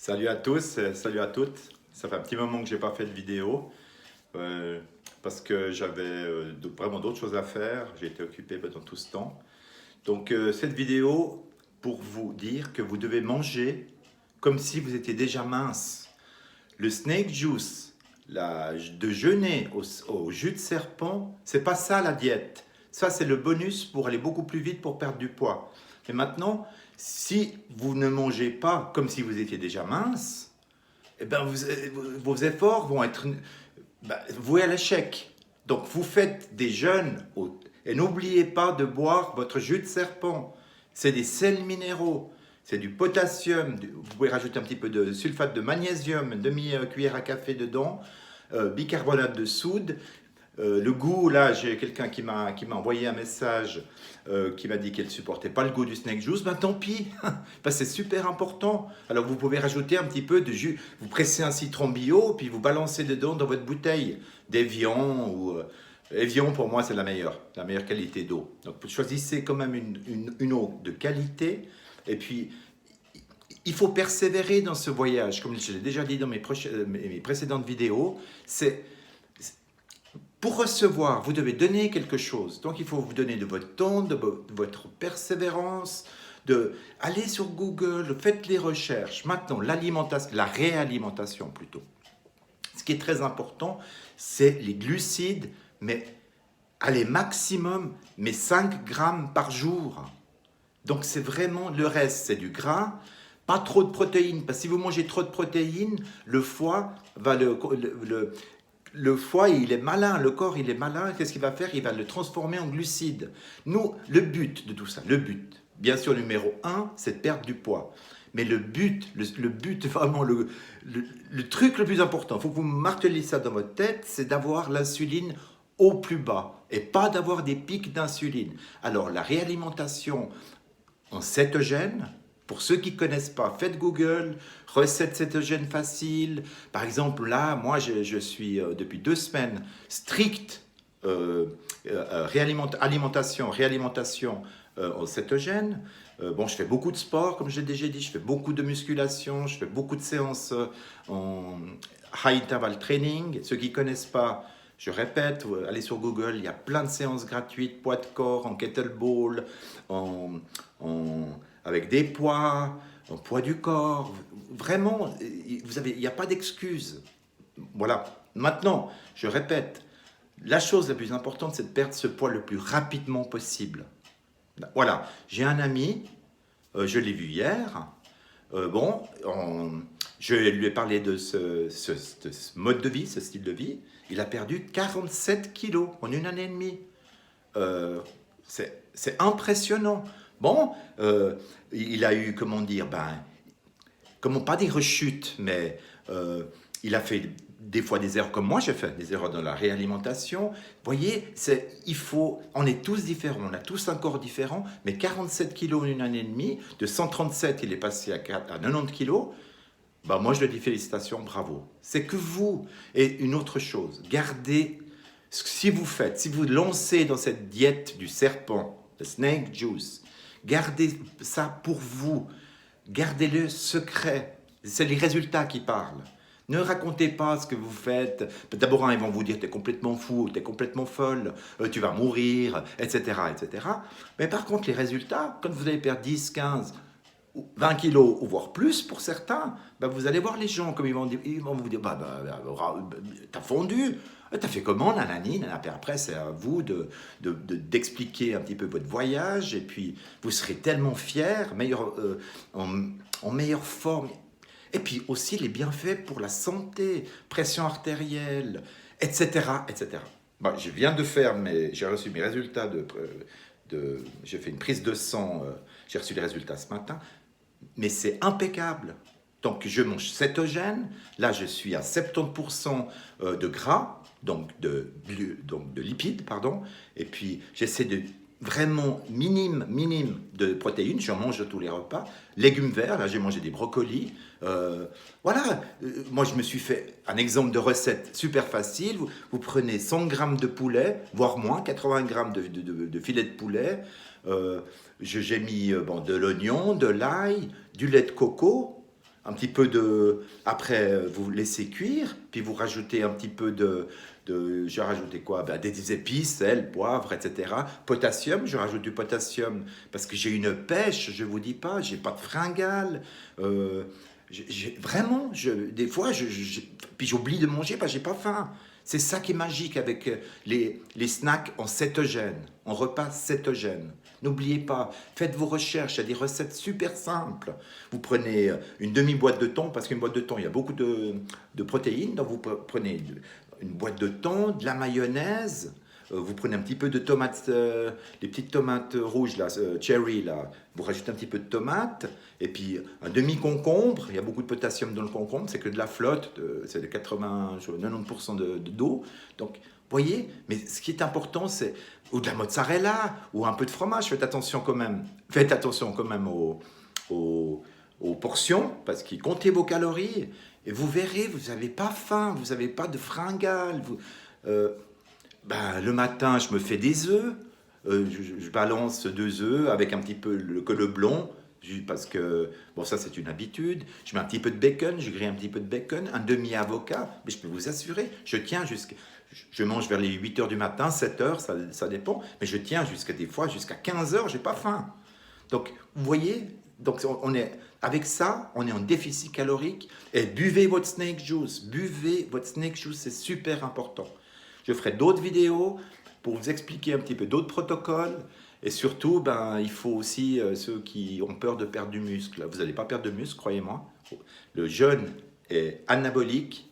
Salut à tous, salut à toutes. Ça fait un petit moment que j'ai pas fait de vidéo parce que j'avais vraiment d'autres choses à faire. J'ai été occupé pendant tout ce temps. Donc cette vidéo pour vous dire que vous devez manger comme si vous étiez déjà mince. Le snake juice, de jeûner au jus de serpent, c'est pas ça la diète. Ça c'est le bonus pour aller beaucoup plus vite pour perdre du poids. Mais maintenant, si vous ne mangez pas comme si vous étiez déjà mince, eh ben vos efforts vont être voués à l'échec. Donc vous faites des jeûnes et n'oubliez pas de boire votre jus de serpent. C'est des sels minéraux, c'est du potassium, vous pouvez rajouter un petit peu de sulfate de magnésium, une demi-cuillère à café dedans, bicarbonate de soude. Le goût, là, j'ai quelqu'un qui m'a envoyé un message qui m'a dit qu'elle ne supportait pas le goût du snake juice. Ben tant pis, c'est super important. Alors vous pouvez rajouter un petit peu de jus. Vous pressez un citron bio, puis vous balancez dedans dans votre bouteille d'Evian ou Evian pour moi c'est la meilleure qualité d'eau. Donc vous choisissez quand même une eau de qualité. Et puis il faut persévérer dans ce voyage. Comme je l'ai déjà dit dans mes précédentes vidéos, c'est pour recevoir, vous devez donner quelque chose. Donc, il faut vous donner de votre temps, de votre persévérance, aller sur Google, faites les recherches. Maintenant, l'alimentation, la réalimentation plutôt. Ce qui est très important, c'est les glucides, mais allez, maximum, mais 5 grammes par jour. Donc, c'est vraiment le reste, c'est du gras, pas trop de protéines, parce que si vous mangez trop de protéines, le foie va le foie, il est malin, le corps, il est malin. Qu'est-ce qu'il va faire? Il va le transformer en glucides. Nous, le but de tout ça, le but, bien sûr, numéro 1, c'est de perdre du poids. Mais le but, vraiment, le truc le plus important, il faut que vous marteliez ça dans votre tête, c'est d'avoir l'insuline au plus bas et pas d'avoir des pics d'insuline. Alors, la réalimentation en cétogène, pour ceux qui ne connaissent pas, faites Google, recettes cétogènes faciles. Par exemple, là, moi, je suis depuis 2 semaines strict réalimentation en cétogène. Bon, je fais beaucoup de sport, comme je l'ai déjà dit, je fais beaucoup de musculation, je fais beaucoup de séances en high interval training. Ceux qui ne connaissent pas, je répète, allez sur Google, il y a plein de séances gratuites, poids de corps, en kettlebell, avec des poids, en poids du corps. Vraiment, il n'y a pas d'excuse. Voilà. Maintenant, je répète, la chose la plus importante, c'est de perdre ce poids le plus rapidement possible. Voilà. J'ai un ami, je l'ai vu hier. Je lui ai parlé de ce mode de vie, ce style de vie. Il a perdu 47 kilos en 1 année et demie. C'est impressionnant. Bon, il a eu, comment dire, comment pas des rechutes, mais il a fait des fois des erreurs comme moi j'ai fait, des erreurs dans la réalimentation. Vous voyez, on est tous différents, on a tous un corps différent, mais 47 kilos en 1 année et demie, de 137 il est passé à 90 kilos, moi je le dis félicitations, bravo. C'est que vous, et une autre chose, gardez, si vous lancez dans cette diète du serpent, le snake juice, gardez ça pour vous, gardez-le secret, c'est les résultats qui parlent. Ne racontez pas ce que vous faites. D'abord, ils vont vous dire, t'es complètement fou, t'es complètement folle, tu vas mourir, etc., etc. Mais par contre, les résultats, quand vous allez perdre 10, 15, 20 kilos, ou voire plus pour certains, vous allez voir les gens, comme ils vont vous dire, t'as fondu, t'as fait comment, nanani, nanana. Après, c'est à vous d'expliquer un petit peu votre voyage, et puis vous serez tellement fiers, en meilleure forme. Et puis aussi les bienfaits pour la santé, pression artérielle, etc., etc. Je viens de faire, j'ai reçu mes résultats j'ai fait une prise de sang, j'ai reçu les résultats ce matin, mais c'est impeccable. Donc je mange cétogène, là je suis à 70% de gras, donc de lipides, pardon, et puis j'essaie de vraiment minime de protéines, j'en mange de tous les repas, légumes verts, là j'ai mangé des brocolis, voilà, moi je me suis fait un exemple de recette super facile, vous prenez 100 grammes de poulet, voire moins, 80 grammes de filet de poulet, j'ai mis de l'oignon, de l'ail, du lait de coco, un petit peu de... Après, vous laissez cuire, puis vous rajoutez un petit peu j'ai rajouté quoi? Ben, des épices, sel, poivre, etc. Potassium, je rajoute du potassium parce que j'ai une pêche, je vous dis pas, j'ai pas de fringales. Vraiment, des fois, puis j'oublie de manger parce que j'ai pas faim. C'est ça qui est magique avec les snacks en cétogène, en repas cétogène. N'oubliez pas, faites vos recherches, il y a des recettes super simples. Vous prenez une demi-boîte de thon, parce qu'une boîte de thon, il y a beaucoup de protéines, donc vous prenez une boîte de thon, de la mayonnaise, vous prenez un petit peu de tomates, les petites tomates rouges, là, cherry, là, vous rajoutez un petit peu de tomates, et puis un demi-concombre, il y a beaucoup de potassium dans le concombre, c'est que de la flotte, c'est de 90% d'eau, donc voyez, mais ce qui est important, c'est ou de la mozzarella, ou un peu de fromage, faites attention quand même aux portions, parce qu'ils comptez vos calories, et vous verrez, vous n'avez pas faim, vous n'avez pas de fringales, le matin, je me fais des œufs. Je balance 2 œufs avec un petit peu le blond, parce que, bon, ça c'est une habitude. Je mets un petit peu de bacon, je grille un petit peu de bacon, un demi-avocat. Mais je peux vous assurer, je mange vers les 8 heures du matin, 7 heures, ça dépend. Mais je tiens des fois jusqu'à 15 heures, j'ai pas faim. Donc, vous voyez, donc avec ça, on est en déficit calorique. Et buvez votre snake juice. Buvez votre snake juice, c'est super important. Je ferai d'autres vidéos pour vous expliquer un petit peu d'autres protocoles. Et surtout, il faut aussi ceux qui ont peur de perdre du muscle. Vous n'allez pas perdre de muscle, croyez-moi. Le jeûne est anabolique.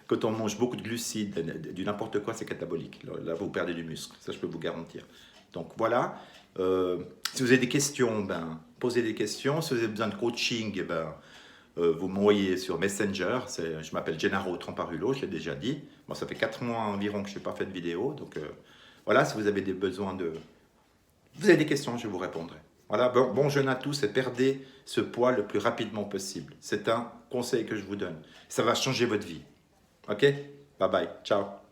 Quand on mange beaucoup de glucides, du n'importe quoi, c'est catabolique. Là, vous perdez du muscle. Ça, je peux vous garantir. Donc voilà. Si vous avez des questions, posez des questions. Si vous avez besoin de coaching, vous m'envoyez sur Messenger. Je m'appelle Gennaro Tramparulo, je l'ai déjà dit. Bon, ça fait 4 mois environ que je n'ai pas fait de vidéo. Donc voilà, si vous avez vous avez des questions, je vous répondrai. Voilà, bon jeûne à tous et perdez ce poids le plus rapidement possible. C'est un conseil que je vous donne. Ça va changer votre vie. Ok? Bye bye. Ciao.